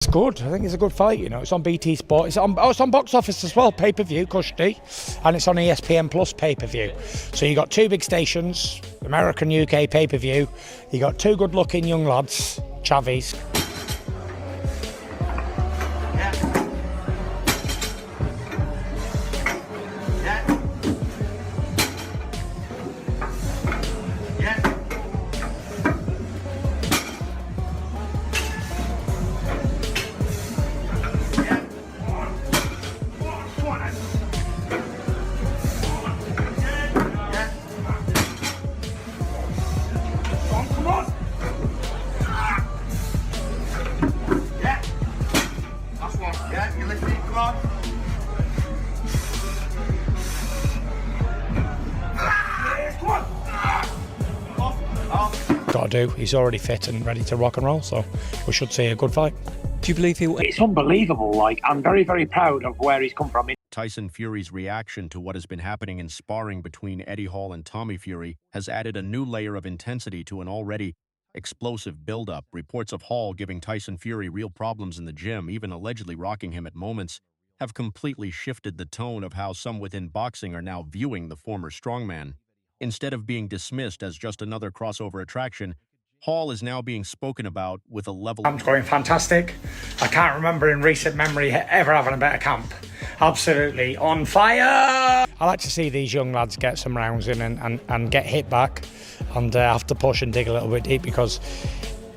It's good. I think it's a good fight. You know, it's on BT Sport. It's on Box Office as well, pay-per-view, custody, and it's on ESPN Plus pay-per-view. So you got two big stations, American, UK pay-per-view. You got two good-looking young lads, Chavis. Got to do. He's already fit and ready to rock and roll, so we should see a good fight. Do you believe he'll... It's unbelievable. Like, I'm very, very proud of where he's come from. Tyson Fury's reaction to what has been happening in sparring between Eddie Hall and Tommy Fury has added a new layer of intensity to an already explosive build-up. Reports of Hall giving Tyson Fury real problems in the gym, even allegedly rocking him at moments, have completely shifted the tone of how some within boxing are now viewing the former strongman. Instead of being dismissed as just another crossover attraction, Hall is now being spoken about with a level... Camp's going fantastic. I can't remember in recent memory ever having a better camp. Absolutely on fire! I like to see these young lads get some rounds in and get hit back and have to push and dig a little bit deep, because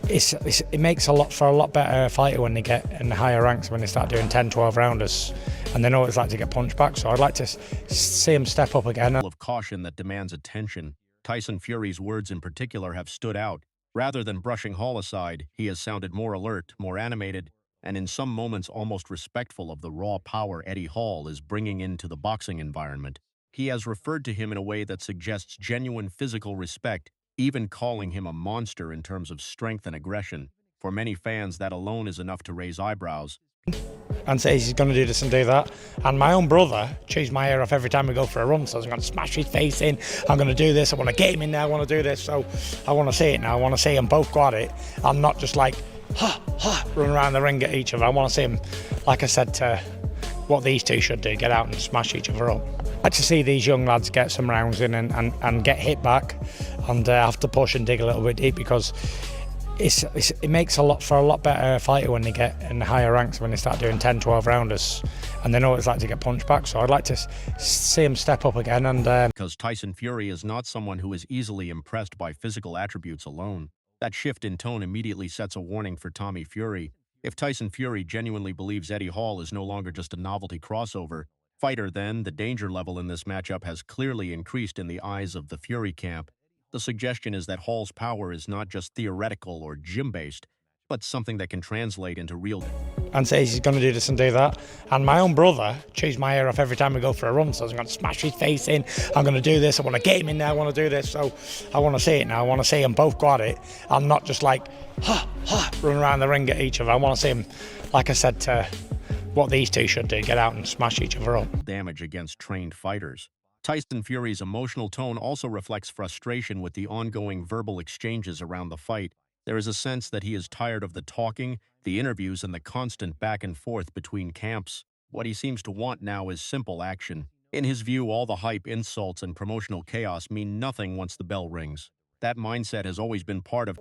it makes a lot better fighter when they get in the higher ranks, when they start doing 10, 12 rounders and they know what it's like to get punched back. So I'd like to see them step up again. Of caution that demands attention. Tyson Fury's words in particular have stood out. Rather than brushing Hall aside, he has sounded more alert, more animated, and in some moments almost respectful of the raw power Eddie Hall is bringing into the boxing environment. He has referred to him in a way that suggests genuine physical respect, even calling him a monster in terms of strength and aggression. For many fans, that alone is enough to raise eyebrows. And says he's going to do this and do that. And my own brother chews my ear off every time we go for a run, so I'm going to smash his face in. I'm going to do this. I want to get him in there. I want to do this. So I want to see it now. I want to see them both go at it. I'm not just like, run around the ring at each other. I want to see them, like I said, to what these two should do, get out and smash each other up. I like to see these young lads get some rounds in and get hit back and have to push and dig a little bit deep, because it makes a lot better fighter when they get in the higher ranks, when they start doing 10, 12 rounders and they know what it's like to get punched back. So I'd like to see him step up again. And because Tyson Fury is not someone who is easily impressed by physical attributes alone. That shift in tone immediately sets a warning for Tommy Fury. If Tyson Fury genuinely believes Eddie Hall is no longer just a novelty crossover fighter, then the danger level in this matchup has clearly increased in the eyes of the Fury camp. The suggestion is that Hall's power is not just theoretical or gym-based, but something that can translate into real... And says he's going to do this and do that. And my own brother chews my ear off every time we go for a run, so I'm going to smash his face in. I'm going to do this. I want to get him in there. I want to do this. So I want to see it now. I want to see them both go at it. I'm not just like, run around the ring at each other. I want to see them, like I said, to what these two should do, get out and smash each other up. Damage against trained fighters. Tyson Fury's emotional tone also reflects frustration with the ongoing verbal exchanges around the fight. There is a sense that he is tired of the talking, the interviews, and the constant back and forth between camps. What he seems to want now is simple action. In his view, all the hype, insults, and promotional chaos mean nothing once the bell rings. That mindset has always been part of...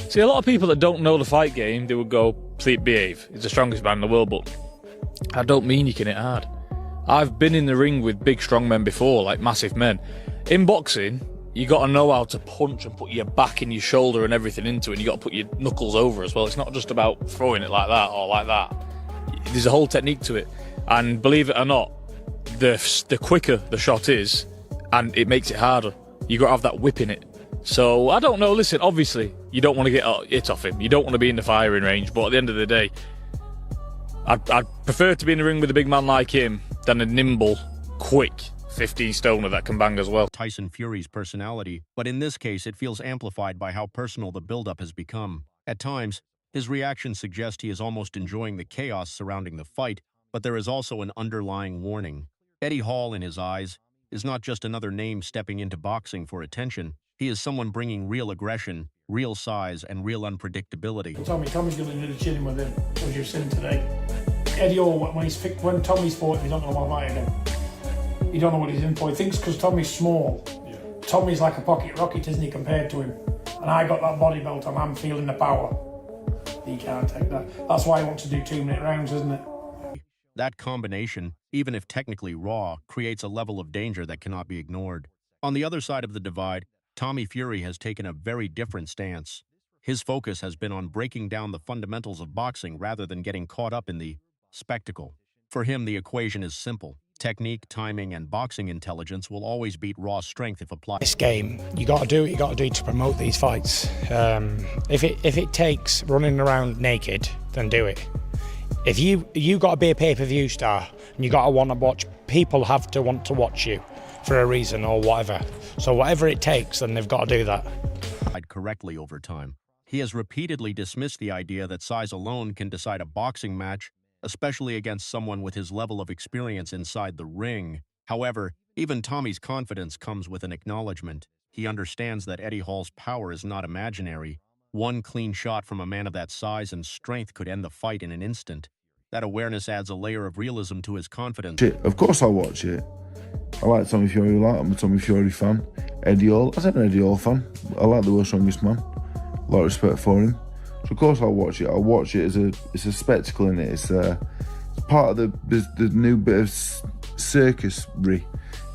See, a lot of people that don't know the fight game, they would go, please behave. He's the strongest man in the world, but I don't mean you can hit hard. I've been in the ring with big strong men before, like massive men. In boxing, you got to know how to punch and put your back and your shoulder and everything into it, and you got to put your knuckles over as well. It's not just about throwing it like that or like that. There's a whole technique to it. And believe it or not, the quicker the shot is, and it makes it harder. You got to have that whip in it. So, I don't know, listen, obviously, you don't want to get hit off him. You don't want to be in the firing range, but at the end of the day, I'd prefer to be in the ring with a big man like him than a nimble, quick 15-stoner that can bang as well. Tyson Fury's personality, but in this case it feels amplified by how personal the buildup has become. At times, his reactions suggest he is almost enjoying the chaos surrounding the fight, but there is also an underlying warning. Eddie Hall, in his eyes, is not just another name stepping into boxing for attention. He is someone bringing real aggression, real size, and real unpredictability. Tommy's going to do the chilling with him, as you've seen today. Eddie Hall, when Tommy's fought, he don't know what fight again. He don't know what he's in for. He thinks because Tommy's small, Tommy's like a pocket rocket, isn't he, compared to him? And I got that body belt on, I'm feeling the power. He can't take that. That's why he wants to do 2-minute rounds, isn't it? That combination, even if technically raw, creates a level of danger that cannot be ignored. On the other side of the divide, Tommy Fury has taken a very different stance. His focus has been on breaking down the fundamentals of boxing rather than getting caught up in the spectacle. For him, the equation is simple. Technique, timing, and boxing intelligence will always beat raw strength if applied. This game, you got to do what you got to do to promote these fights. If it takes running around naked, then do it. If you got to be a pay-per-view star and you got to want to watch, people have to want to watch you for a reason or whatever. So whatever it takes, then they've got to do that. Correctly over time. He has repeatedly dismissed the idea that size alone can decide a boxing match, especially against someone with his level of experience inside the ring. However, even Tommy's confidence comes with an acknowledgement. He understands that Eddie Hall's power is not imaginary. One clean shot from a man of that size and strength could end the fight in an instant. That awareness adds a layer of realism to his confidence. Of course I'll watch it. I like Tommy Fury a lot. I'm a Tommy Fury fan. Eddie Hall, I'm an Eddie Hall fan. I like the World's Strongest Man. A lot of respect for him. So of course I'll watch it. I'll watch it as it's a spectacle in it. It's part of the new bit of circusry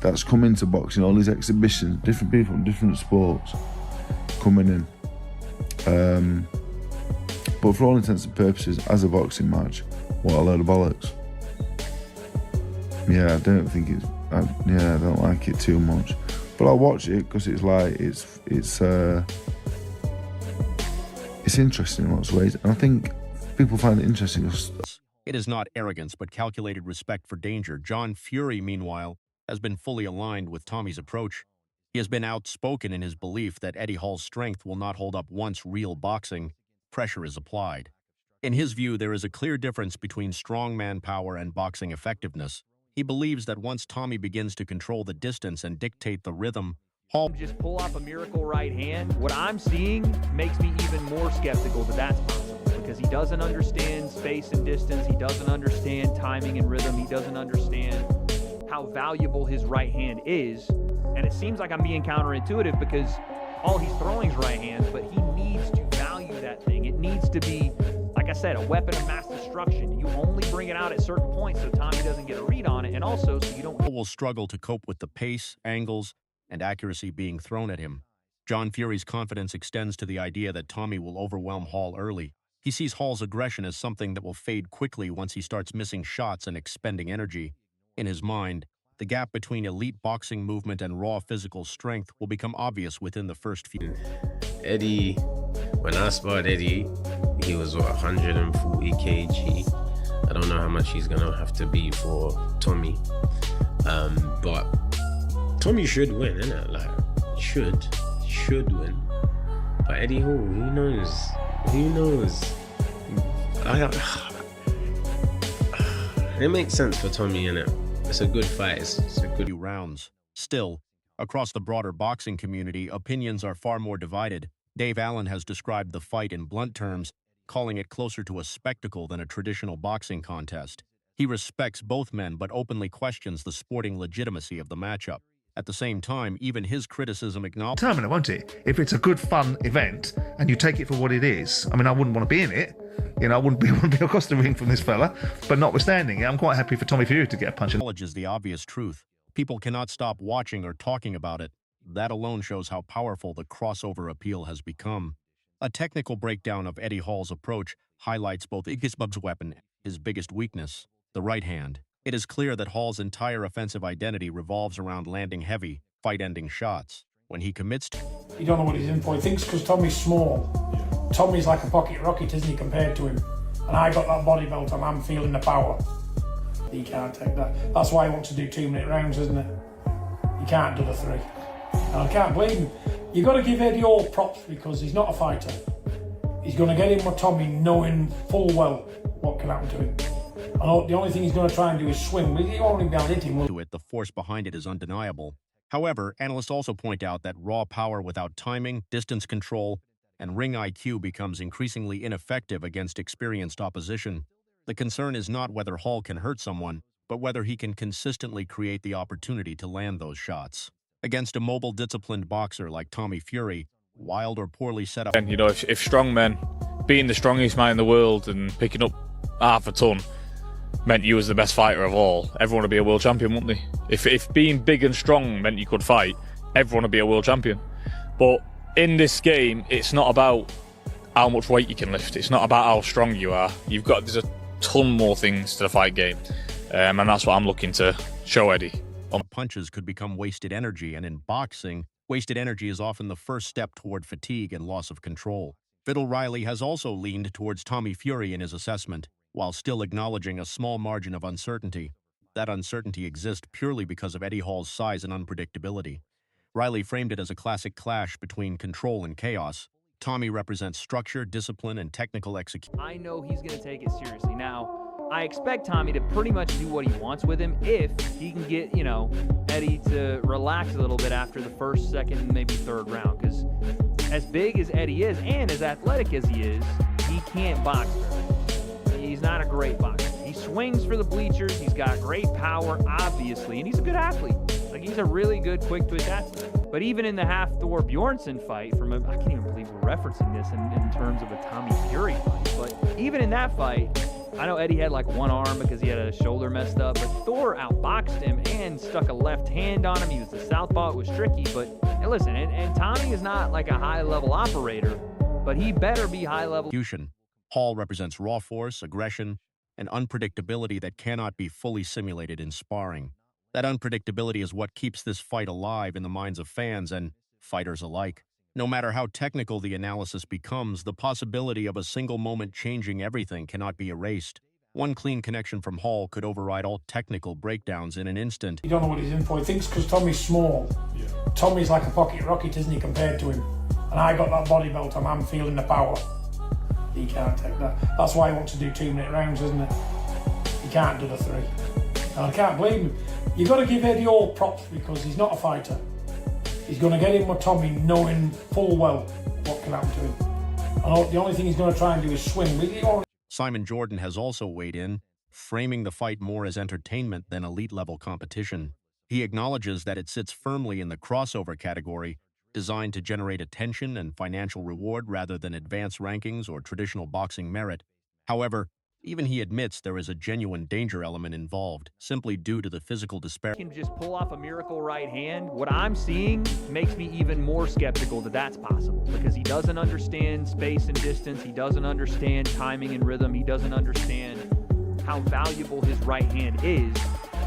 that's come into boxing. All these exhibitions, different people from different sports coming in. But for all intents and purposes, as a boxing match, what a load of bollocks. Yeah, I don't think it's. I don't like it too much, but I'll watch it because it's like it's interesting in lots of ways, and I think people find it interesting. It is not arrogance, but calculated respect for danger. John Fury, meanwhile, has been fully aligned with Tommy's approach. He has been outspoken in his belief that Eddie Hall's strength will not hold up once real boxing pressure is applied. In his view, there is a clear difference between strongman power and boxing effectiveness. He believes that once Tommy begins to control the distance and dictate the rhythm, Hall just pull off a miracle right hand. What I'm seeing makes me even more skeptical that that's possible, because he doesn't understand space and distance. He doesn't understand timing and rhythm. He doesn't understand how valuable his right hand is. And it seems like I'm being counterintuitive because all he's throwing is right hands, but he needs to value that thing. It needs to be, like I said, a weapon of mass destruction. You only bring it out at certain points so Tommy doesn't get a read on it, and also so you don't... Hall will struggle to cope with the pace, angles, and accuracy being thrown at him. John Fury's confidence extends to the idea that Tommy will overwhelm Hall early. He sees Hall's aggression as something that will fade quickly once he starts missing shots and expending energy. In his mind, the gap between elite boxing movement and raw physical strength will become obvious within the first few... Eddie, when I sparred Eddie, he was, 140 kg. I don't know how much he's going to have to be for Tommy. But Tommy should win, innit? Like, should win. But Eddie Hall, who knows? It makes sense for Tommy, innit? It's a good fight. It's a good rounds. Still, across the broader boxing community, opinions are far more divided. Dave Allen has described the fight in blunt terms, calling it closer to a spectacle than a traditional boxing contest. He respects both men but openly questions the sporting legitimacy of the matchup. At the same time, even his criticism acknowledges... Determine it, won't it? If it's a good, fun event and you take it for what it is, I mean, I wouldn't want to be in it. You know, I wouldn't be across the ring from this fella. But notwithstanding, I'm quite happy for Tommy Fury to get a punch. Acknowledges the obvious truth. People cannot stop watching or talking about it. That alone shows how powerful the crossover appeal has become. A technical breakdown of Eddie Hall's approach highlights both Igisbub's weapon, his biggest weakness, the right hand. It is clear that Hall's entire offensive identity revolves around landing heavy, fight-ending shots. When he commits to... You don't know what he's in for. He thinks because Tommy's small, Tommy's like a pocket rocket, isn't he, compared to him? And I got that body belt on, I'm feeling the power. He can't take that. That's why he wants to do 2-minute rounds, isn't it? He can't do the 3. And I can't blame him. You've got to give Eddie all props because he's not a fighter. He's going to get in with Tommy knowing full well what can happen to him. And the only thing he's going to try and do is swing. But he won't even be able to hit him. The force behind it is undeniable. However, analysts also point out that raw power without timing, distance control, and ring IQ becomes increasingly ineffective against experienced opposition. The concern is not whether Hall can hurt someone, but whether he can consistently create the opportunity to land those shots. Against a mobile, disciplined boxer like Tommy Fury, wild or poorly set up... And, you know, if strong men, being the strongest man in the world and picking up half a ton meant you was the best fighter of all, everyone would be a world champion, wouldn't they? If being big and strong meant you could fight, everyone would be a world champion. But in this game, it's not about how much weight you can lift. It's not about how strong you are. There's a ton more things to the fight game. And that's what I'm looking to show Eddie. Punches could become wasted energy, and in boxing, wasted energy is often the first step toward fatigue and loss of control. Fiddle Riley has also leaned towards Tommy Fury in his assessment, while still acknowledging a small margin of uncertainty. That uncertainty exists purely because of Eddie Hall's size and unpredictability. Riley framed it as a classic clash between control and chaos. Tommy represents structure, discipline, and technical execution. I know he's going to take it seriously. Now, I expect Tommy to pretty much do what he wants with him if he can get, Eddie to relax a little bit after the first, second, maybe third round. Because as big as Eddie is and as athletic as he is, he can't box very well. He's not a great boxer. He swings for the bleachers. He's got great power, obviously, and he's a good athlete. Like, he's a really good quick-twitch athlete. But even in the Hafthor Bjornsson fight, I can't even believe we're referencing this in terms of a Tommy Fury fight. But even in that fight, I know Eddie had like one arm because he had a shoulder messed up, but Thor outboxed him and stuck a left hand on him. He was the southpaw. It was tricky, but hey, listen, and Tommy is not like a high-level operator, but he better be high-level. Hall represents raw force, aggression, and unpredictability that cannot be fully simulated in sparring. That unpredictability is what keeps this fight alive in the minds of fans and fighters alike. No matter how technical the analysis becomes, the possibility of a single moment changing everything cannot be erased. One clean connection from Hall could override all technical breakdowns in an instant. You don't know what he's in for. He thinks because Tommy's small. Yeah. Tommy's like a pocket rocket, isn't he, compared to him? And I got that body belt on, I'm feeling the power. He can't take that. That's why he wants to do 2-minute rounds, isn't it? He can't do the 3. And I can't blame him. You've got to give Eddie all props because he's not a fighter. He's going to get in with Tommy knowing full well what can happen to him. And the only thing he's going to try and do is swing. Simon Jordan has also weighed in, framing the fight more as entertainment than elite-level competition. He acknowledges that it sits firmly in the crossover category, designed to generate attention and financial reward rather than advance rankings or traditional boxing merit. However, even he admits there is a genuine danger element involved, simply due to the physical disparity. He can just pull off a miracle right hand. What I'm seeing makes me even more skeptical that that's possible because he doesn't understand space and distance. He doesn't understand timing and rhythm. He doesn't understand how valuable his right hand is.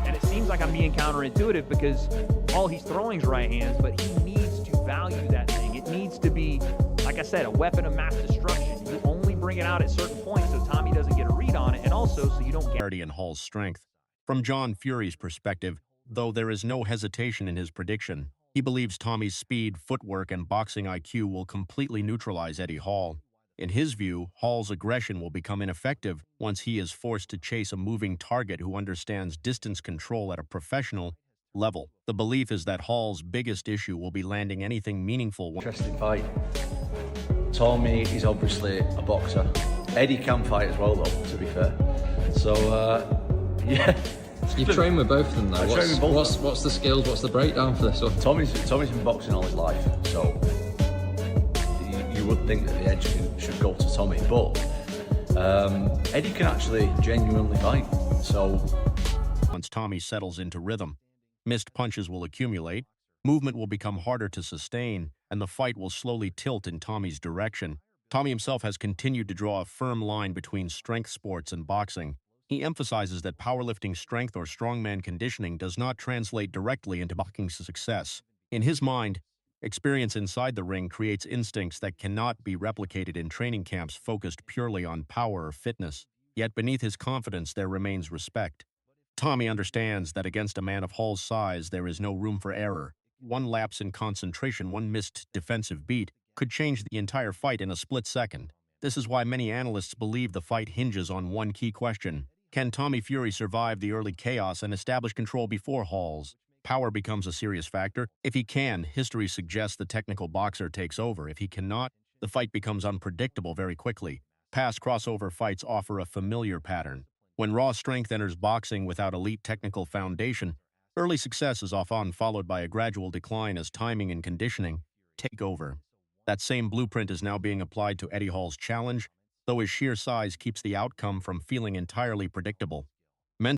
And it seems like I'm being counterintuitive because all he's throwing is right hands, but he needs to value that thing. It needs to be, like I said, a weapon of mass destruction. You only bring it out at certain points so Tommy doesn't get a read on it, and also so you don't get in Hall's strength. From John Fury's perspective, though there is no hesitation in his prediction, he believes Tommy's speed, footwork, and boxing IQ will completely neutralize Eddie Hall. In his view, Hall's aggression will become ineffective once he is forced to chase a moving target who understands distance control at a professional level. The belief is that Hall's biggest issue will be landing anything meaningful. Interesting fight. Tommy is obviously a boxer. Eddie can fight as well, though, to be fair. So, yeah. You train with both of them, though. What's the skills? What's the breakdown for this one? Tommy's been boxing all his life, so you would think that the edge should go to Tommy, but Eddie can actually genuinely fight. So once Tommy settles into rhythm, missed punches will accumulate, movement will become harder to sustain, and the fight will slowly tilt in Tommy's direction. Tommy himself has continued to draw a firm line between strength sports and boxing. He emphasizes that powerlifting strength or strongman conditioning does not translate directly into boxing success. In his mind, experience inside the ring creates instincts that cannot be replicated in training camps focused purely on power or fitness. Yet beneath his confidence there remains respect. Tommy understands that against a man of Hall's size there is no room for error. One lapse in concentration, one missed defensive beat, could change the entire fight in a split second. This is why many analysts believe the fight hinges on one key question. Can Tommy Fury survive the early chaos and establish control before Hall's power becomes a serious factor. If he can, history suggests the technical boxer takes over. If he cannot, the fight becomes unpredictable very quickly. Past crossover fights offer a familiar pattern. When raw strength enters boxing without elite technical foundation, early success is often followed by a gradual decline as timing and conditioning take over. That same blueprint is now being applied to Eddie Hall's challenge, though his sheer size keeps the outcome from feeling entirely predictable.